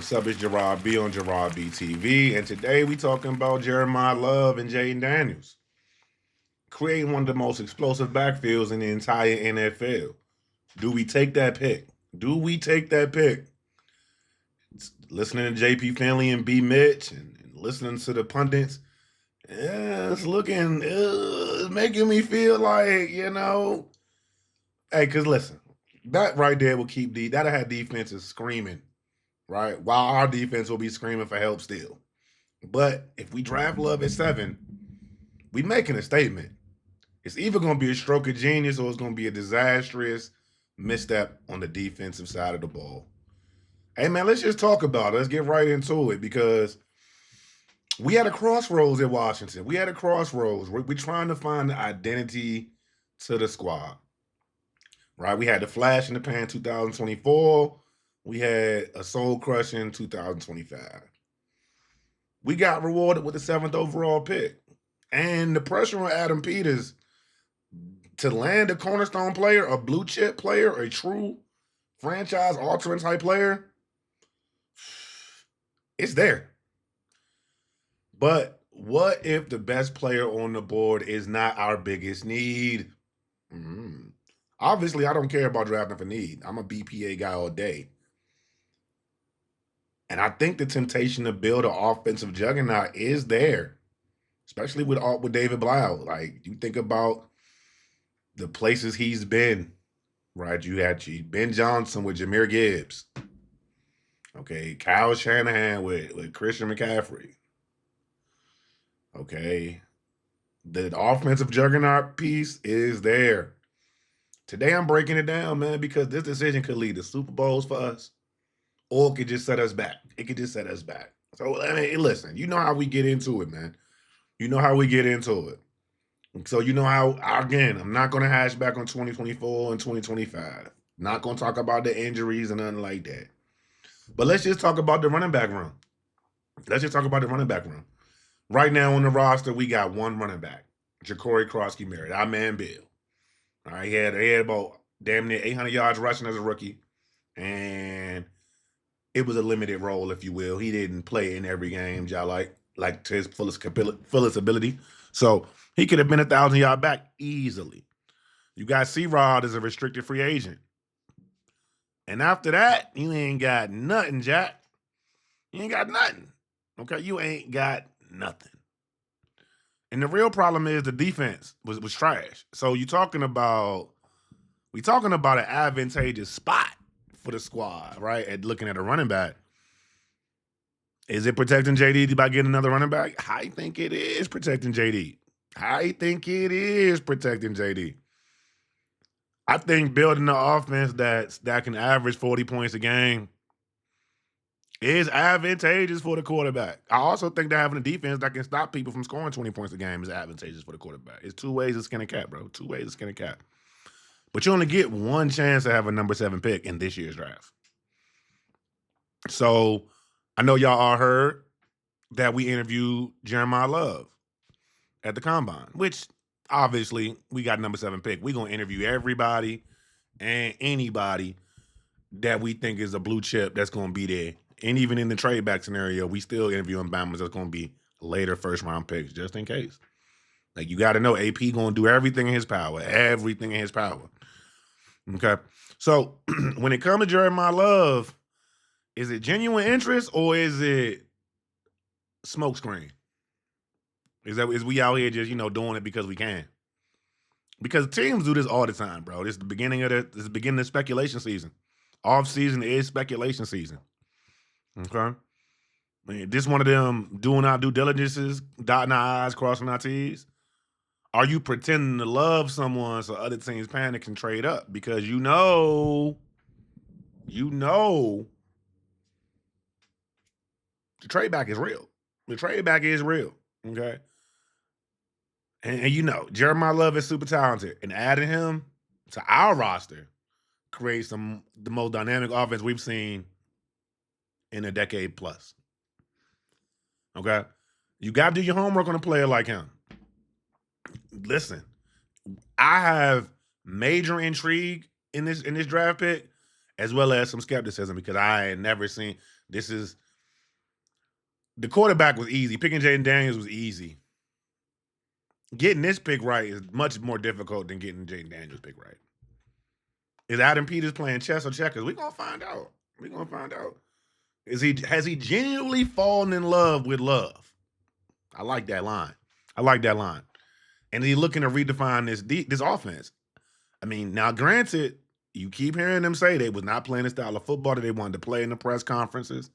What's up? It's Gerard B on Gerard B TV, and today we talking about Jeremiyah Love and Jayden Daniels creating one of the most explosive backfields in the entire NFL. Do we take that pick? Do we take that pick? Listening to JP Finley and B Mitch and listening to the pundits, it's making me feel like, hey, because listen, that right there will that'll have defenses screaming, right? While our defense will be screaming for help still. But if we draft Love at 7, we making a statement. It's either going to be a stroke of genius or it's going to be a disastrous misstep on the defensive side of the ball. Hey, man, let's just talk about it. Let's get right into it because we had a crossroads in Washington. We had a crossroads. We're trying to find the identity to the squad, right? We had the flash in the pan 2024. We had a soul crush in 2025. We got rewarded with the 7th overall pick. And the pressure on Adam Peters to land a cornerstone player, a blue chip player, a true franchise altering type player, it's there. But what if the best player on the board is not our biggest need? Obviously, I don't care about drafting for need. I'm a BPA guy all day. And I think the temptation to build an offensive juggernaut is there, especially with David Blough. Like, you think about the places he's been, right? You had Ben Johnson with Jahmyr Gibbs. Okay, Kyle Shanahan with Christian McCaffrey. Okay, the offensive juggernaut piece is there. Today I'm breaking it down, man, because this decision could lead to Super Bowls for us, or it could just set us back. It could just set us back. So, I mean, listen, you know how we get into it, man. You know how we get into it. So you know how, again, I'm not going to hash back on 2024 and 2025. Not going to talk about the injuries and nothing like that. But let's just talk about the running back room. Right now on the roster, we got one running back, Ja'Cory Crossky-Merritt, our man Bill. All right, he had about damn near 800 yards rushing as a rookie, and it was a limited role, if you will. He didn't play in every game, like to his fullest ability. So he could have been 1,000-yard back easily. You got C-Rod as a restricted free agent. And after that, you ain't got nothing, Jack. You ain't got nothing. Okay, you ain't got nothing. And the real problem is the defense was trash. So we talking about an advantageous spot for the squad, right? At looking at a running back. Is it protecting JD by getting another running back? I think it is protecting JD. I think building the offense that can average 40 points a game is advantageous for the quarterback. I also think that having a defense that can stop people from scoring 20 points a game is advantageous for the quarterback. It's 2 ways to skin a cat, bro. 2 ways to skin a cat. But you only get one chance to have a number 7 pick in this year's draft. So I know y'all all heard that we interviewed Jeremiyah Love at the Combine, which obviously we got number 7 pick. We're going to interview everybody and anybody that we think is a blue chip that's going to be there. And even in the trade back scenario, we still interviewing Bama's that's going to be later first round picks just in case. Like, you got to know AP going to do everything in his power. Okay. So when it comes to Jeremiyah Love, is it genuine interest or is it smokescreen? Is we out here just, doing it because we can? Because teams do this all the time, bro. This is the beginning of speculation season. Off season is speculation season. Okay. This one of them doing our due diligences, dotting our I's, crossing our T's. Are you pretending to love someone so other teams panic and trade up? Because you know the trade back is real. The trade back is real. Okay. And Jeremiyah Love is super talented. And adding him to our roster creates the most dynamic offense we've seen in a decade plus. Okay? You got to do your homework on a player like him. Listen, I have major intrigue in this draft pick, as well as some skepticism, because I had never seen The quarterback was easy. Picking Jayden Daniels was easy. Getting this pick right is much more difficult than getting Jayden Daniels pick right. Is Adam Peters playing chess or checkers? We're gonna find out. Has he genuinely fallen in love with love? I like that line. And he's looking to redefine this offense. I mean, now granted, you keep hearing them say they was not playing the style of football that they wanted to play in the press conferences,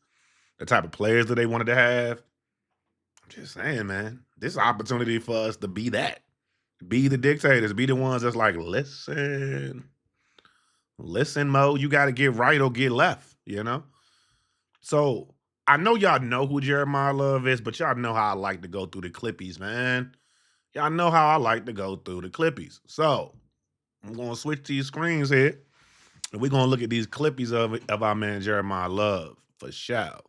the type of players that they wanted to have. I'm just saying, man, this is an opportunity for us to be that. Be the dictators. Be the ones that's like, listen, Mo, you got to get right or get left, you know? So I know y'all know who Jeremiyah Love is, but y'all know how I like to go through the clippies, man. Y'all know how I like to go through the clippies. So I'm going to switch these screens here, and we're going to look at these clippies of our man Jeremiyah Love for sure.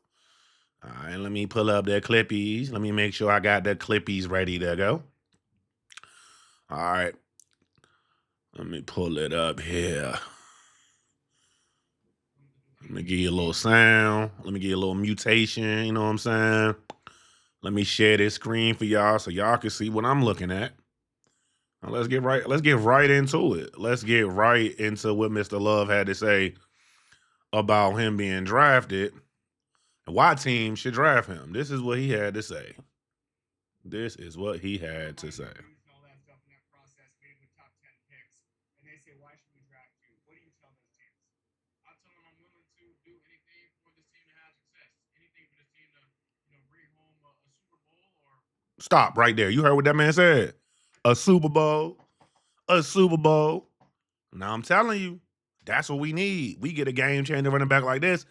All right, let me pull up their clippies. Let me make sure I got the clippies ready to go. All right. Let me pull it up here. Let me give you a little sound. Let me give you a little mutation. You know what I'm saying? Let me share this screen for y'all so y'all can see what I'm looking at. Now let's get right into it. Let's get right into what Mr. Love had to say about him being drafted and why teams should draft him. This is what he had to say. Stop right there. You heard what that man said? A Super Bowl. Now I'm telling you, that's what we need. We get a game changer running back like this.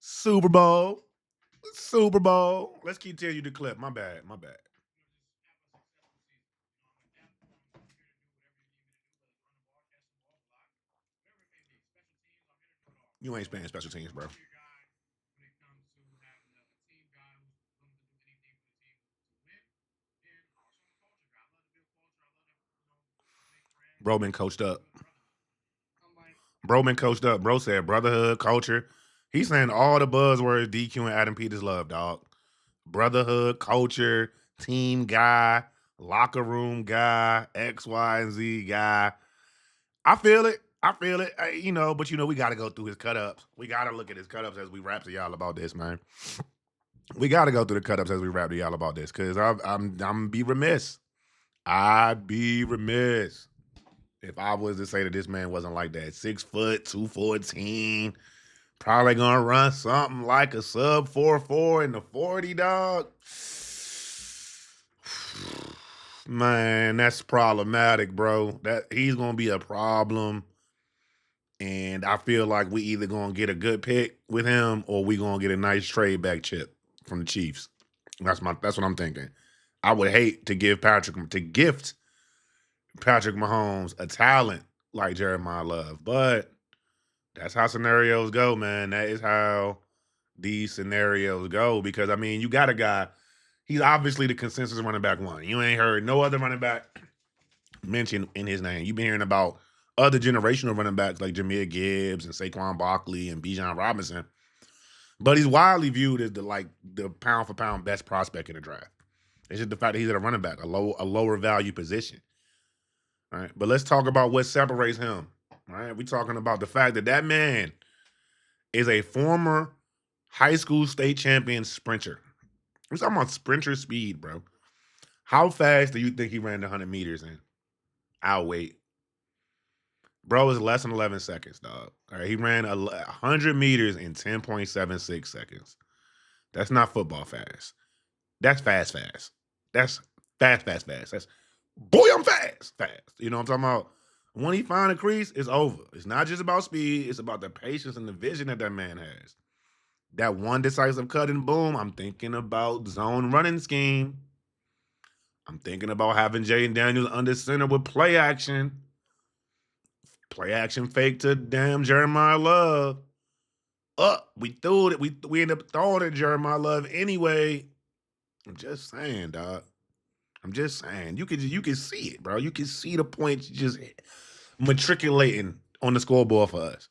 Super Bowl. Let's keep telling you the clip. My bad. You ain't playing special teams, bro. Bro been coached up. Bro said brotherhood, culture. He's saying all the buzzwords DQ and Adam Peters love, dog. Brotherhood, culture, team guy, locker room guy, X, Y, and Z guy. I feel it. But we got to go through his cut ups. We got to look at his cut ups as we rap to y'all about this, man. We got to go through the cut ups as we rap to y'all about this because I'm be remiss. I'd be remiss if I was to say that this man wasn't like that. 6 foot, 214, probably gonna run something like a sub 4.4 in the 40, dog. Man, that's problematic, bro. That he's gonna be a problem. And I feel like we either gonna get a good pick with him or we gonna get a nice trade back chip from the Chiefs. That's what I'm thinking. I would hate to gift Patrick Mahomes a talent like Jeremiyah Love, but that's how scenarios go, man. That is how these scenarios go because you got a guy. He's obviously the consensus running back one. You ain't heard no other running back mentioned in his name. You've been hearing about other generational running backs like Jahmyr Gibbs and Saquon Barkley and Bijan Robinson, but he's widely viewed as the pound for pound best prospect in the draft. It's just the fact that he's at a running back, a lower value position. All right, but let's talk about what separates him. All right, we're talking about the fact that man is a former high school state champion sprinter. We're talking about sprinter speed, bro. How fast do you think he ran the 100 meters in? I'll wait. Bro is less than 11 seconds, dog. All right, he ran 100 meters in 10.76 seconds. That's not football fast. That's fast. That's fast. That's, boy, I'm fast. You know what I'm talking about? When he find a crease, it's over. It's not just about speed. It's about the patience and the vision that man has. That one decisive cut and boom, I'm thinking about zone running scheme. I'm thinking about having Jayden Daniels under center with play action. Play action fake to damn Jeremiyah Love. We threw it. We ended up throwing it Jeremiyah Love anyway. I'm just saying, dog. You can see it, bro. You can see the points just matriculating on the scoreboard for us.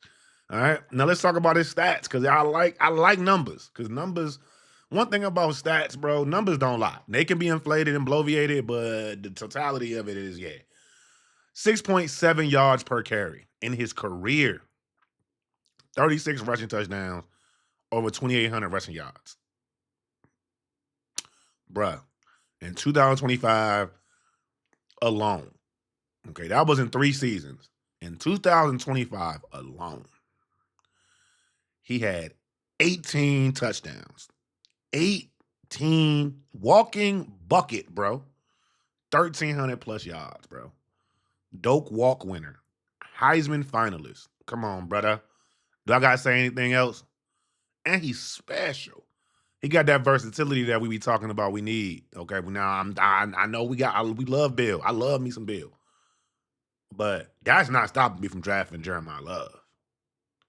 All right. Now let's talk about his stats because I like numbers. Because numbers, one thing about stats, bro, numbers don't lie. They can be inflated and bloviated, but the totality of it is 6.7 yards per carry in his career. 36 rushing touchdowns, over 2,800 rushing yards. Bruh, in 2025 alone, okay, that was in 3 seasons. In 2025 alone, he had 18 touchdowns. 18 walking bucket, bro. 1,300 plus yards, bro. Doak walk winner. Heisman finalist. Come on, brother. Do I gotta say anything else? And he's special. He got that versatility that we be talking about. We need. Okay, well, now I know we love Bill. I love me some Bill, but that's not stopping me from drafting Jeremiah Love.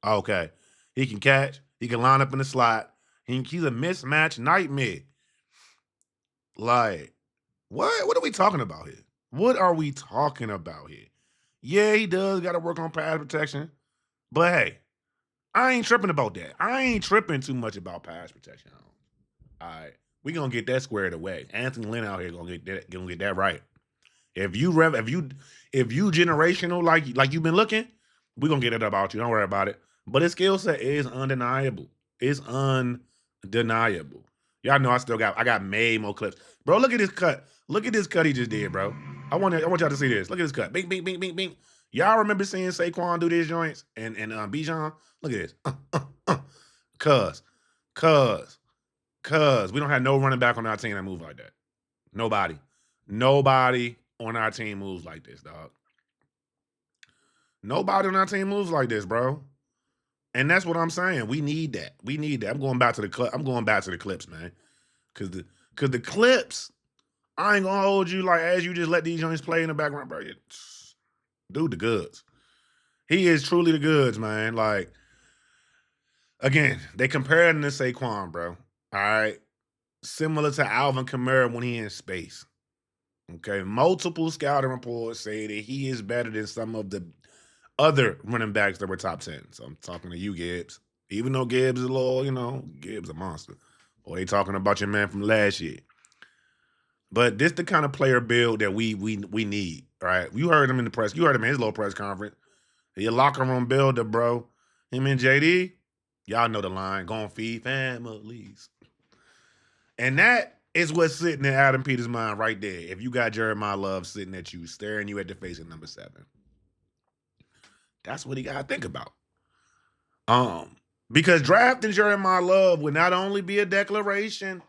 Okay, he can catch. He can line up in the slot. He's a mismatch nightmare. Like, what? What are we talking about here? What are we talking about here? Yeah, he does got to work on pass protection, but hey, I ain't tripping about that. I ain't tripping too much about pass protection. All right, we gonna get that squared away. Anthony Lynn out here gonna get that right. If you generational like you've been looking, we gonna get it about you. Don't worry about it. But his skill set is undeniable. It's undeniable. Y'all know I got made more clips. Bro, look at this cut. Look at this cut he just did, bro. I want y'all to see this. Look at this cut. Bing, bing, bing, bing, bing. Y'all remember seeing Saquon do these joints and Bijan? Look at this. Cuz we don't have no running back on our team that move like that. Nobody on our team moves like this, dog. Nobody on our team moves like this, bro. And that's what I'm saying. We need that. I'm going back to the clips, man. Cause the clips, I ain't gonna hold you like as you just let these joints play in the background, bro. Dude, the goods. He is truly the goods, man. Like, again, they compared him to Saquon, bro. All right. Similar to Alvin Kamara when he in space. Okay. Multiple scouting reports say that he is better than some of the other running backs that were top 10. So I'm talking to you, Gibbs. Even though Gibbs is a little, Gibbs a monster. Or they talking about your man from last year. But this the kind of player build that we need, right? You heard him in the press. You heard him in his little press conference. Your locker room builder, bro. Him and JD, y'all know the line. Gonna feed families. And that is what's sitting in Adam Peters' mind right there. If you got Jeremiah Love sitting at you, staring you at the face at number 7. That's what he got to think about. Because drafting Jeremiah Love would not only be a declaration,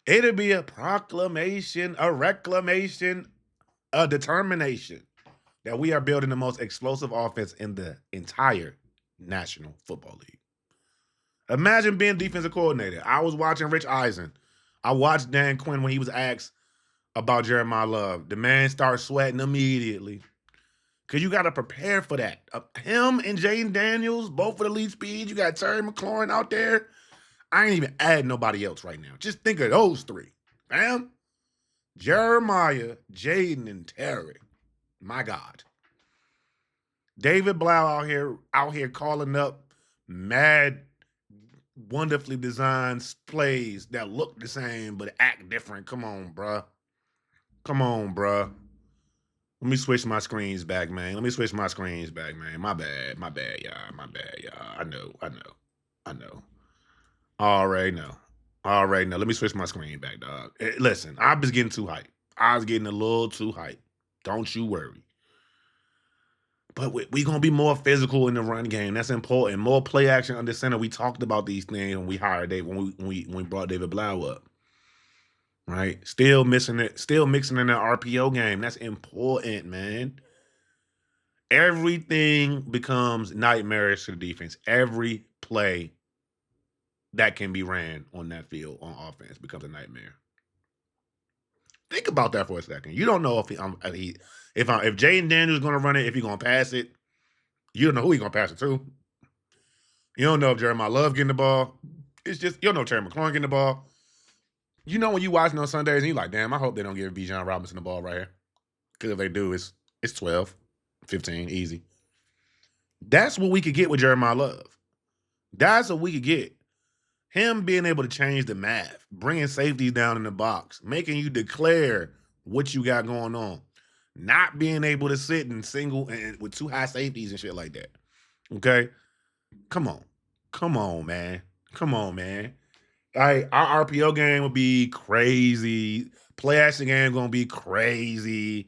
it'll be a proclamation, a reclamation, a determination that we are building the most explosive offense in the entire National Football League. Imagine being defensive coordinator. I was watching Rich Eisen. I watched Dan Quinn when he was asked about Jeremiah Love. The man starts sweating immediately. Because you got to prepare for that. Him and Jayden Daniels, both for the lead speed. You got Terry McLaurin out there. I ain't even adding nobody else right now. Just think of those 3. Fam. Jeremiah, Jayden, and Terry. My God. David Blough out here calling up mad, wonderfully designed plays that look the same but act different. Come on, bruh. Let me switch my screens back, man. My bad, y'all. I know. Already know. Let me switch my screen back, dog. Listen, I was getting too hyped. I was getting a little too hyped. Don't you worry. But we going to be more physical in the run game. That's important. More play action under center. We talked about these things when we hired Dave, when we brought David Blough up. Right? Still mixing in that RPO game. That's important, man. Everything becomes nightmarish to the defense. Every play that can be ran on that field on offense becomes a nightmare. Think about that for a second. You don't know if Jayden Daniels is going to run it, if he's going to pass it. You don't know who he's going to pass it to. You don't know if Jeremiah Love getting the ball. It's just, you don't know if Terry McLaurin getting the ball. You know when you watching on Sundays and you're like, damn, I hope they don't give Bijan Robinson the ball right here. Because if they do, it's 12, 15, easy. That's what we could get with Jeremiah Love. That's what we could get. Him being able to change the math, bringing safeties down in the box, making you declare what you got going on, not being able to sit and single and with two high safeties and shit like that. Okay, come on, man, come on, man. All right, our RPO game will be crazy. Play action game gonna be crazy.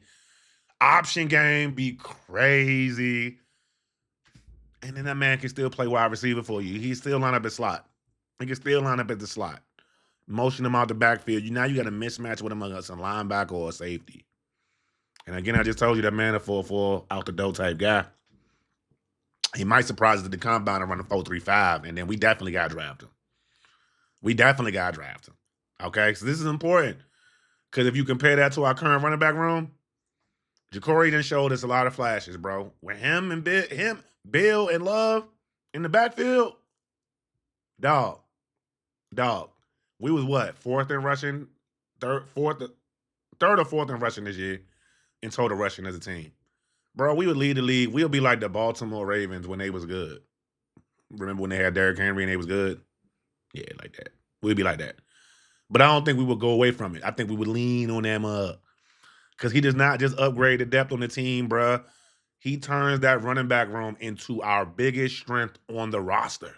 Option game be crazy. And then that man can still play wide receiver for you. He still line up at slot. He can still line up at the slot. Motion him out the backfield. Now you got a mismatch with him against a linebacker or a safety. And again, I just told you that man a 4-4 out the door type guy. He might surprise us at the combine and run a 4.35, and then we definitely got to draft him. Okay, so this is important because if you compare that to our current running back room, Ja'Cory done showed us a lot of flashes, bro. With him and Bill and Love in the backfield, dog. We was what, third or fourth in rushing this year in total rushing as a team. Bro, we would lead the league. We'll be like the Baltimore Ravens when they was good. Remember when they had Derrick Henry and they was good? Yeah, like that. We'd be like that. But I don't think we would go away from it. I think we would lean on them up. Because he does not just upgrade the depth on the team, bruh. He turns that running back room into our biggest strength on the roster.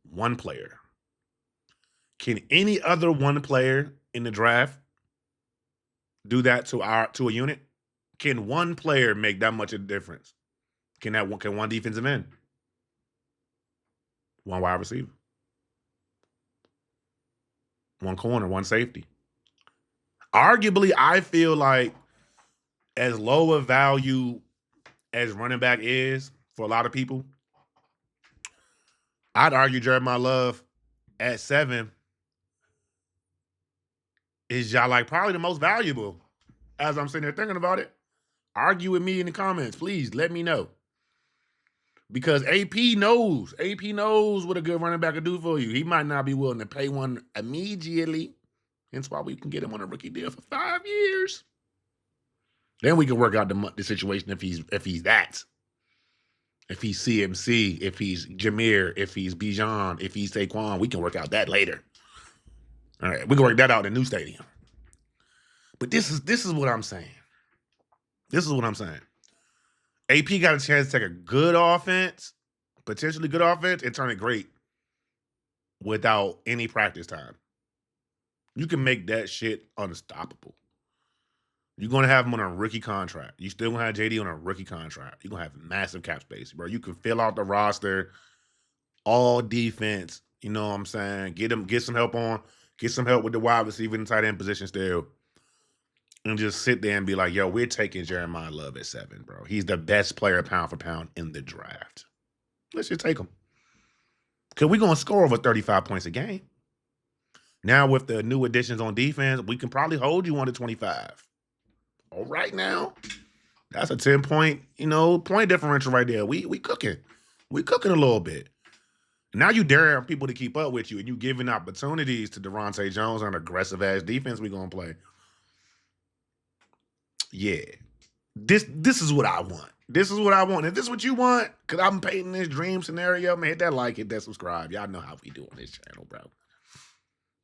One player. Can any other one player in the draft do that to a unit? Can one player make that much of a difference? Can one defensive end? One wide receiver? One corner, one safety? Arguably, I feel like as low a value as running back is for a lot of people, I'd argue Jeremiah Love at 7 is like probably the most valuable as I'm sitting there thinking about it. Argue with me in the comments. Please let me know. Because AP knows what a good running back will do for you. He might not be willing to pay one immediately. Hence why we can get him on a rookie deal for 5 years. Then we can work out the situation if he's that. If he's CMC, if he's Jameer, if he's Bijan, if he's Saquon, we can work out that later. All right, we can work that out in the new stadium. But this is what I'm saying. AP got a chance to take a good offense, potentially good offense, and turn it great without any practice time. You can make that shit unstoppable. You're going to have him on a rookie contract. You still going to have JD on a rookie contract. You're going to have massive cap space, bro. You can fill out the roster, all defense, you know what I'm saying? Get some help with the wide receiver and tight end position still. And just sit there and be like, yo, we're taking Jeremiah Love at 7, bro. He's the best player pound for pound in the draft. Let's just take him. Because we're going to score over 35 points a game. Now with the new additions on defense, we can probably hold you under 25. All right now. That's a 10-point, point differential right there. We cooking. We cooking a little bit. Now you dare people to keep up with you and you giving opportunities to Devontae Jones on aggressive-ass defense we're going to play. Yeah. This is what I want. If this is what you want, because I'm painting this dream scenario, man, hit that like, hit that subscribe. Y'all know how we do on this channel, bro.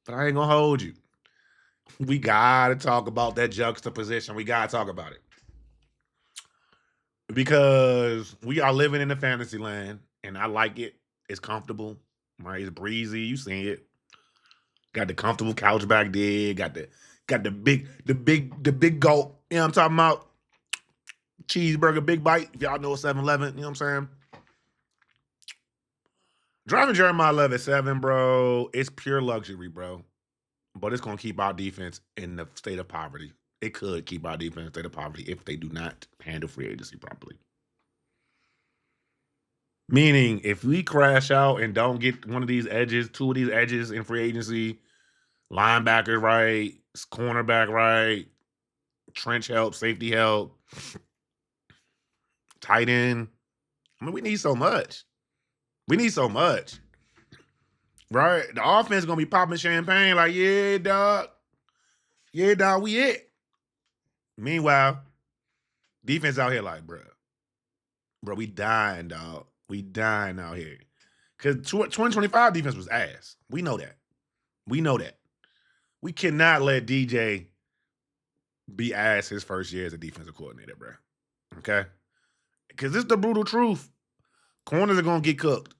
But I ain't going to hold you. We got to talk about that juxtaposition. We got to talk about it. Because we are living in the fantasy land, and I like it. It's comfortable, right? It's breezy. You see it. Got the comfortable couch back there. Got the big gulp. You know what I'm talking about? Cheeseburger, big bite. If y'all know 7-Eleven, you know what I'm saying? Driving Jeremiah Love at 7, bro, it's pure luxury, bro. But it's going to keep our defense in the state of poverty. It could keep our defense in the state of poverty if they do not handle free agency properly. Meaning, if we crash out and don't get one of these edges, 2 of these edges in free agency, linebacker right, cornerback right, trench help, safety help, tight end. I mean, we need so much. Right? The offense is going to be popping champagne like, yeah, dog. Yeah, dog, we it. Meanwhile, defense out here like, bruh, Bro, we dying, dog. We dying out here. Because 2025 defense was ass. We know that. We know that. We cannot let DJ be ass his first year as a defensive coordinator, bro. Okay? Because this is the brutal truth. Corners are going to get cooked.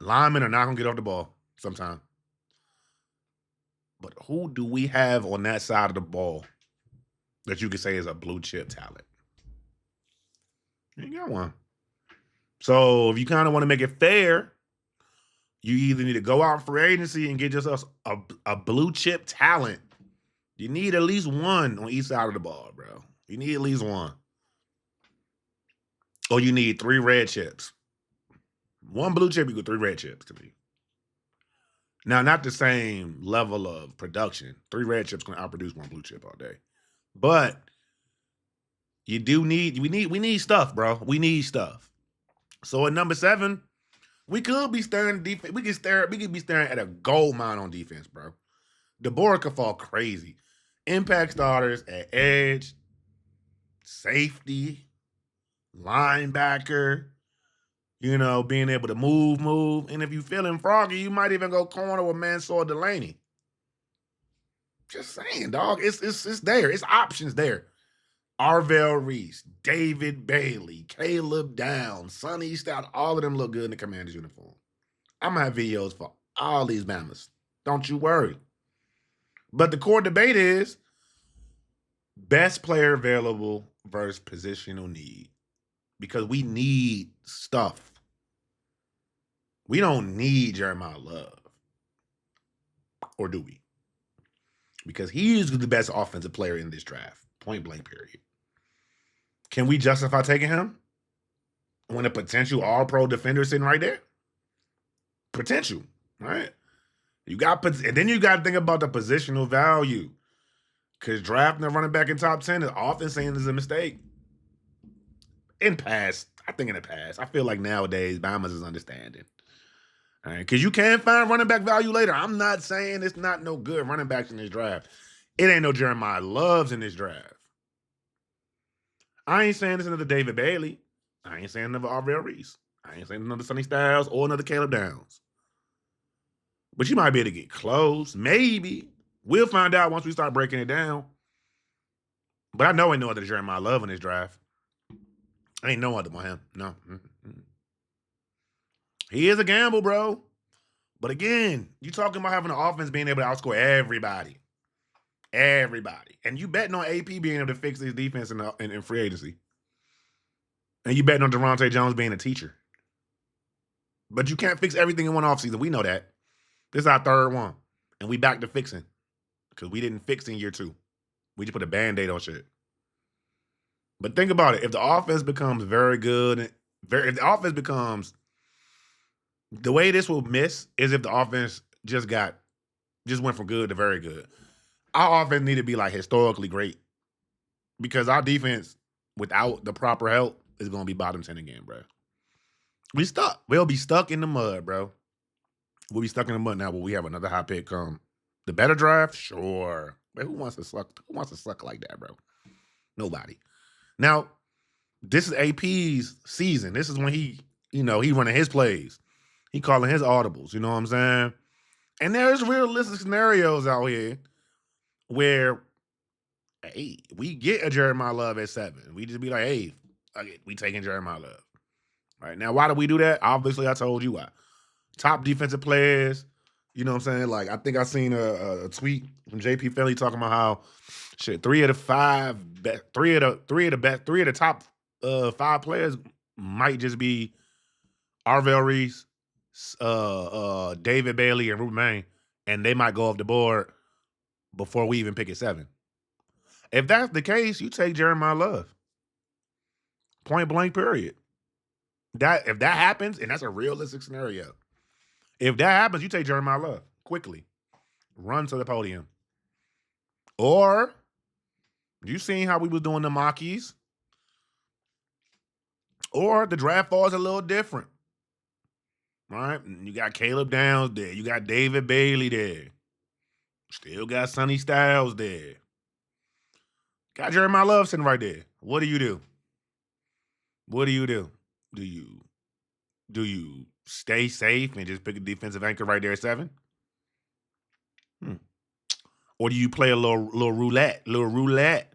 Linemen are not going to get off the ball sometime. But who do we have on that side of the ball that you could say is a blue chip talent? You ain't got one. So if you kind of want to make it fair, you either need to go out for agency and get yourself a blue chip talent. You need at least one on each side of the ball, bro. You need at least one. Or you need 3 red chips. One blue chip equals 3 red chips to me. Now, not the same level of production. 3 red chips going to outproduce 1 blue chip all day. But we need stuff, bro. We need stuff. So at number 7, we could be staring defense. We could be staring at a gold mine on defense, bro. The board could fall crazy. Impact starters at edge, safety, linebacker, being able to move. And if you feeling froggy, you might even go corner with Mansour Delaney. Just saying, dog. It's there. It's options there. Arvell Reese, David Bailey, Caleb Downs, Sonny Stout, all of them look good in the Commanders uniform. I'm going to have videos for all these mamas. Don't you worry. But the core debate is best player available versus positional need. Because we need stuff. We don't need Jeremiyah Love. Or do we? Because he is the best offensive player in this draft. Point blank, period. Can we justify taking him when a potential all-pro defender is sitting right there? Potential, right? And then you got to think about the positional value. Because drafting a running back in top 10 is often seen as a mistake. I think in the past. I feel like nowadays, Bama's is understanding. All right, because you can find running back value later. I'm not saying it's not no good running backs in this draft. It ain't no Jeremiyah Loves in this draft. I ain't saying this another David Bailey. I ain't saying another Arvell Reese. I ain't saying another Sonny Styles or another Caleb Downs. But you might be able to get close. Maybe. We'll find out once we start breaking it down. But I know ain't no other Jeremiyah Love in this draft. Ain't no other one him. No. He is a gamble, bro. But again, you talking about having an offense being able to outscore everybody. Everybody. And you betting on AP being able to fix his defense in free agency. And you betting on Devontae Jones being a teacher. But you can't fix everything in one offseason. We know that. This is our 3rd one. And we back to fixing. Because we didn't fix in year 2. We just put a Band-Aid on shit. But think about it. If the offense becomes very good, if the offense becomes, the way this will miss is if the offense just went from good to very good. Our offense need to be like historically great. Because our defense, without the proper help, is going to be bottom 10 again, bro. We stuck. We'll be stuck in the mud, bro. We'll be stuck in the mud now, but we have another high pick come. The better draft? Sure. But who wants to suck like that, bro? Nobody. Now, this is AP's season. This is when he running his plays. He calling his audibles, you know what I'm saying? And there's realistic scenarios out here where, hey, we get a Jeremiyah Love at 7. We just be like, hey, we taking Jeremiyah Love. Right now, why do we do that? Obviously, I told you why. Top defensive players, you know what I'm saying? Like, I think I seen a tweet from JP Philly talking about how 3 of the top 5 players might just be Arvell Reese, David Bailey, and Ruben Maine, and they might go off the board before we even pick at 7. If that's the case, you take Jeremiyah Love. Point blank, period. If that happens, and that's a realistic scenario, if that happens, you take Jeremiyah Love quickly. Run to the podium. Or, you seen how we was doing the Mockies. Or the draft falls a little different. All right? You got Caleb Downs there. You got David Bailey there. Still got Sonny Styles there. Got Jeremiyah Love sitting right there. What do? What do? Do you stay safe and just pick a defensive anchor right there at 7? Hmm. Or do you play a little roulette,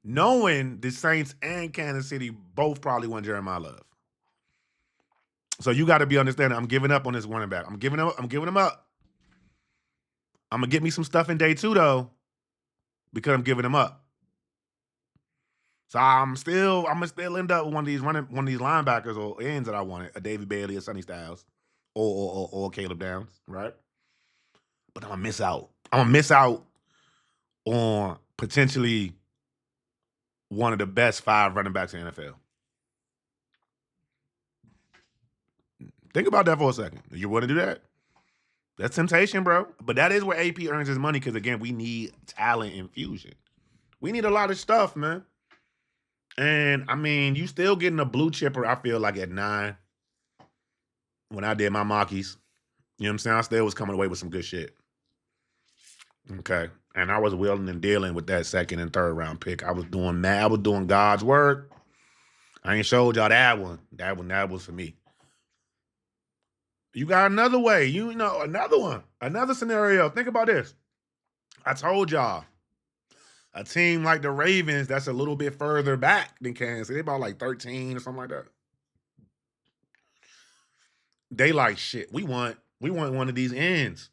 knowing the Saints and Kansas City both probably want Jeremiah Love? So you got to be understanding. I'm giving up on this running back. I'm giving him up. I'm gonna get me some stuff in day 2 though, because I'm giving him up. So I'm gonna still end up with one of these linebackers or ends that I wanted, a Davy Bailey or Sonny Styles, or Caleb Downs, right? But I'm gonna miss out. I'm gonna miss out on potentially one of the best 5 running backs in the NFL. Think about that for a second. You want to do that? That's temptation, bro. But that is where AP earns his money because, again, we need talent infusion. We need a lot of stuff, man. And, I mean, you still getting a blue chipper, I feel like, at 9 when I did my mockies. You know what I'm saying? I still was coming away with some good shit. Okay. And I was willing and dealing with that 2nd and 3rd round pick. I was doing God's work. I ain't showed y'all that one. That was for me. You got another way. Another one. Another scenario. Think about this. I told y'all. A team like the Ravens that's a little bit further back than Kansas City. They about like 13 or something like that. They like, shit, we want one of these ends.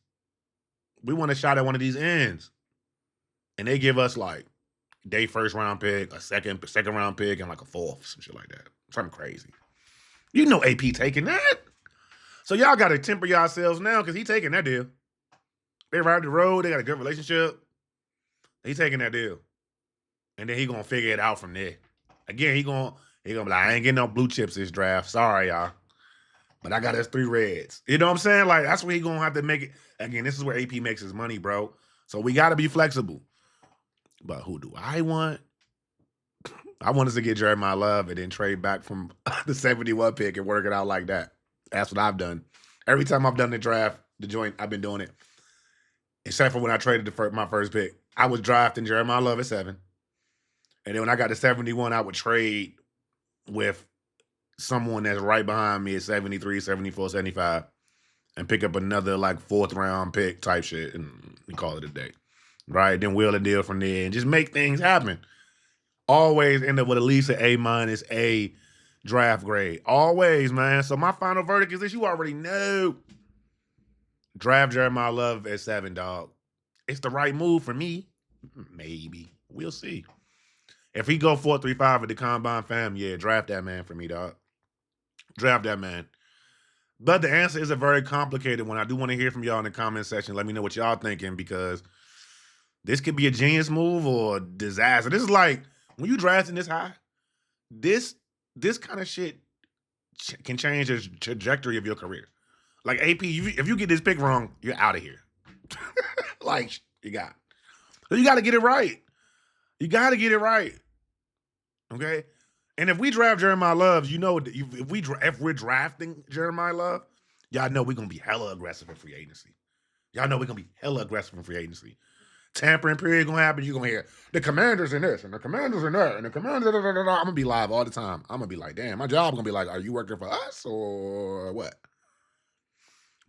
We want a shot at one of these ends. And they give us like their 1st round pick, a second round pick, and like a 4th, some shit like that. Something crazy. You know AP taking that. So y'all got to temper yourselves now because he taking that deal. They ride the road. They got a good relationship. He taking that deal. And then he going to figure it out from there. Again, he going to be like, I ain't getting no blue chips this draft. Sorry, y'all. But I got us 3 reds. You know what I'm saying? Like, that's where he going to have to make it. Again, this is where AP makes his money, bro. So we got to be flexible. But who do I want? I want us to get Jeremiah Love and then trade back from the 71 pick and work it out like that. That's what I've done. Every time I've done the draft, the joint, I've been doing it. Except for when I traded my 1st pick. I was drafting Jeremiah Love at 7. And then when I got to 71, I would trade with someone that's right behind me at 73, 74, 75 and pick up another like 4th round pick type shit and we call it a day. Right? Then wheel a deal from there and just make things happen. Always end up with at least an A- A draft grade. Always, man. So my final verdict is this. You already know. Draft Jeremiah Love at 7, dog. It's the right move for me. Maybe. We'll see. If he go 4.35 at the combine, fam, yeah, draft that man for me, dog. Draft that man. But the answer is a very complicated one. I do want to hear from y'all in the comment section. Let me know what y'all thinking because this could be a genius move or a disaster. This is like when you drafting this high, this kind of shit can change the trajectory of your career. Like AP, if you get this pick wrong, you're out of here. Like you got to get it right. You got to get it right. Okay. And if we draft Jeremiah Love, you know, if we're drafting Jeremiah Love, y'all know we're gonna be hella aggressive in free agency. Y'all know we're gonna be hella aggressive in free agency. Tampering period gonna happen. You're gonna hear the Commanders in this and the Commanders in that and the Commanders. I'm gonna be live all the time. I'm gonna be like, damn, my job gonna be like, are you working for us or what?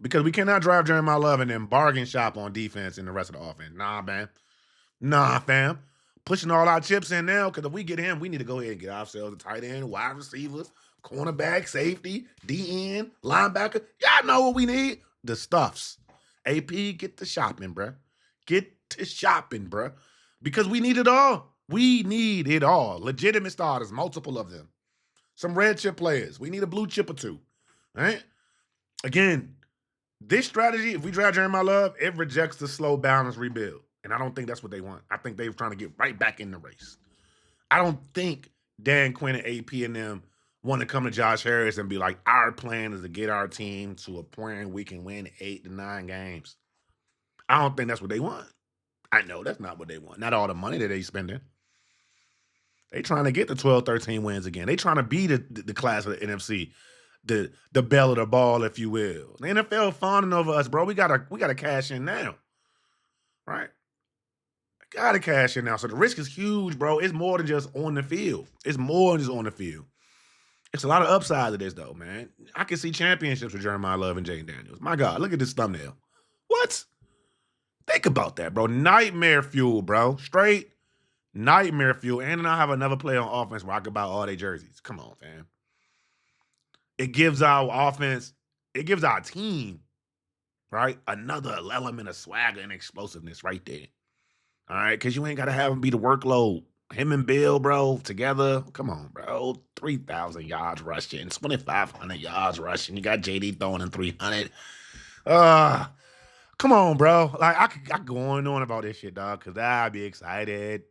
Because we cannot draft Jeremiah Love and then bargain shop on defense and the rest of the offense. Nah, man. Nah, fam. Pushing all our chips in now because if we get him, we need to go ahead and get ourselves a tight end, wide receivers, cornerback, safety, DN, linebacker. Y'all know what we need. The stuffs. AP, get to shopping, bruh. Get to shopping, bruh. Because we need it all. We need it all. Legitimate starters, multiple of them. Some red chip players. We need a blue chip or 2. Right? Again, this strategy, if we draft Jeremiah Love, it rejects the slow balance rebuild. And I don't think that's what they want. I think they're trying to get right back in the race. I don't think Dan Quinn and AP and them want to come to Josh Harris and be like, our plan is to get our team to a point we can win 8 to 9 games. I don't think that's what they want. I know that's not what they want. Not all the money that they spending. They trying to get the 12, 13 wins again. They trying to be the class of the NFC, the bell of the ball, if you will. The NFL fawning over us, bro. We gotta cash in now. Right? Gotta cash in now. So the risk is huge, bro. It's more than just on the field. It's more than just on the field. It's a lot of upside to this, though, man. I can see championships with Jeremiah Love and Jayden Daniels. My God, look at this thumbnail. What? Think about that, bro. Nightmare fuel, bro. Straight nightmare fuel. And then I have another player on offense where I could buy all their jerseys. Come on, fam. It gives our offense, it gives our team, right, another element of swagger and explosiveness right there. All right, because you ain't got to have him be the workload. Him and Bill, bro, together. Come on, bro. 3,000 yards rushing, 2,500 yards rushing. You got JD throwing in 300. Come on, bro. Like, I could go on and on about this shit, dog, because I'd be excited.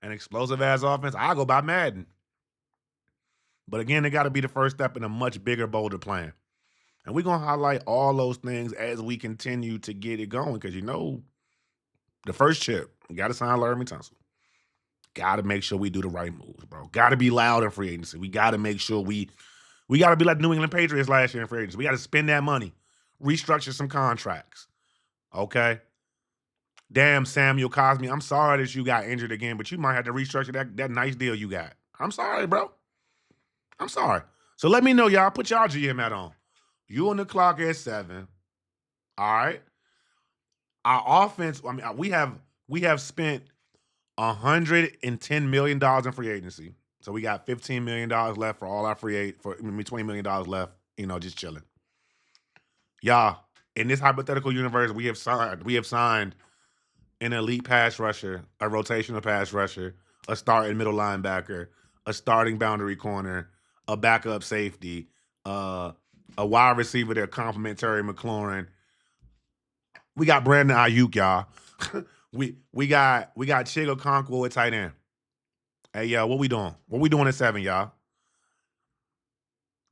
An explosive ass offense, I'll go buy Madden. But again, it got to be the first step in a much bigger, bolder plan. And we're going to highlight all those things as we continue to get it going, because, you know, the first chip, you got to sign Larry Tunsil. Got to make sure we do the right moves, bro. Got to be loud in free agency. We got to make sure we got to be like New England Patriots last year in free agency. We got to spend that money, restructure some contracts, okay? Damn, Samuel Cosme, I'm sorry that you got injured again, but you might have to restructure that nice deal you got. I'm sorry, bro. I'm sorry. So let me know, y'all. Put y'all GM hat on. You on the clock at 7. All right? Our offense, I mean, we have spent $110 million in free agency. So we got $15 million left for all our $20 million left, you know, just chilling. Y'all, in this hypothetical universe, we have signed an elite pass rusher, a rotational pass rusher, a starting middle linebacker, a starting boundary corner, a backup safety, a wide receiver that complement Terry McLaurin. We got Brandon Ayuk, y'all. we got Chigo Okonkwo at tight end. Hey, y'all, what we doing? What we doing at 7, y'all?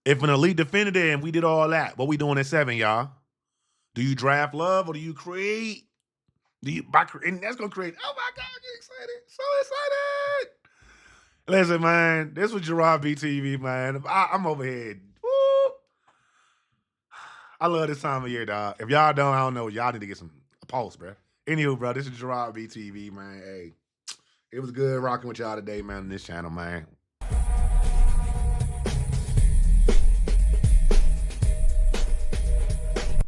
If an elite defender there and we did all that, what we doing at 7, y'all? Do you draft Love or do you create? And that's gonna create. Oh my God, I get excited! So excited! Listen, man, this was Gerard BTV, man. I'm over here. Woo. I love this time of year, dog. If y'all don't, I don't know. Y'all need to get some pulse, bro. Anywho, bro, this is Gerard BTV, man. Hey, it was good rocking with y'all today, man, on this channel, man.